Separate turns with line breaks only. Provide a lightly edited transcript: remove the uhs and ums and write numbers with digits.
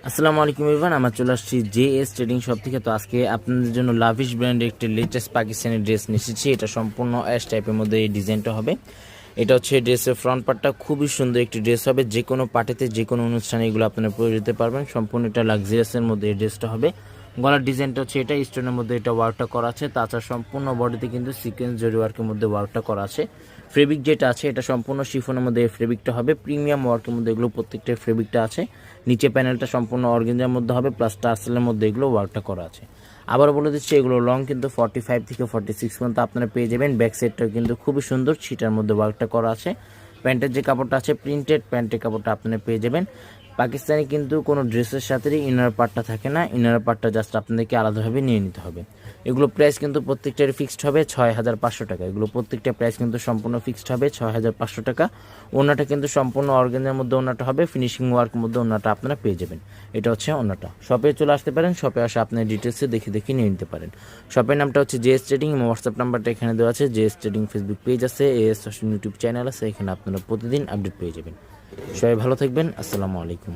আসসালামু আলাইকুম এভরিওয়ান, আমরা চলে আসছি জেএস ট্রেডিং শপ থেকে। তো আজকে আপনাদের জন্য লাভিশ ব্র্যান্ডের একটি লেটেস্ট পাকিস্তানি ড্রেস নিয়ে এসেছি। এটা সম্পূর্ণ অ্যাশ টাইপের মধ্যে এই ডিজাইনটা হবে। এটা হচ্ছে ড্রেসের ফ্রন্ট পার্টটা, খুবই সুন্দর একটি ড্রেস হবে। যে কোনো পার্টিতে যে কোনো অনুষ্ঠানে এগুলো আপনারা পরে যেতে পারবেন। সম্পূর্ণ এটা লাক্সারিয়াসের মধ্যে এই ড্রেসটা হবে। গলার ডিজাইনটা হচ্ছে এটা স্টোনের মধ্যে এটা ওয়ার্কটা করা আছে। তাছাড়া সম্পূর্ণ বডিতে কিন্তু সিকোয়েন্স জরি ওয়ার্কের মধ্যে ওয়ার্কটা করা আছে। ফেব্রিক যেটা আছে এটা সম্পূর্ণ শিফনের মধ্যে এই ফেব্রিকটা হবে। প্রিমিয়াম ওয়ার্কের মধ্যে এগুলো প্রত্যেকটা ফেব্রিকটা আছে। নিচে প্যানেলটা সম্পূর্ণ অর্গানজার মধ্যে হবে, প্লাস টার্সেলের মধ্যে এগুলো ওয়ার্কটা করা আছে। আবার বলে দিচ্ছি, এগুলো লং কিন্তু 45 থেকে 46 পর্যন্ত আপনারা পেয়ে যাবেন। ব্যাক সাইডটাও কিন্তু খুবই সুন্দর, ছিটার মধ্যে ওয়ার্কটা করা আছে। প্যান্টের যে কাপড়টা আছে প্রিন্টেড প্যান্টের কাপড়টা আপনারা পেয়ে যাবেন। পাকিস্তানি কিন্তু কোনো ড্রেসের সাথেই ইনার পার্টটা থাকে না, ইনার পার্টটা জাস্ট আপনাদেরকে আলাদাভাবে নিয়ে নিতে হবে। এগুলো প্রাইস কিন্তু প্রত্যেকটার ফিক্সড হবে 6500 টাকা। এগুলো প্রত্যেকটা প্রাইস কিন্তু সম্পূর্ণ ফিক্সড হবে 6500 টাকা। ওনাটা কিন্তু সম্পূর্ণ অর্গানের মধ্যে ওনাটা হবে, ফিনিশিং ওয়ার্কের মধ্যে ওনাটা আপনারা পেয়ে যাবেন। এটা হচ্ছে ওনাটা। শপে চলে আসতে পারেন, শপে আসে আপনার ডিটেলসে দেখে নিয়ে নিতে পারেন। শপের নামটা হচ্ছে জেএস ট্রেডিং, হোয়াটসঅ্যাপ নাম্বারটা এখানে দেওয়া আছে। জেএস ট্রেডিং ফেসবুক পেজ আছে, এএস ইউটিউব চ্যানেল আছে, এখানে আপনারা প্রতিদিন আপডেট পেয়ে যাবেন। সবাই ভালো থাকবেন, আসসালামু আলাইকুম।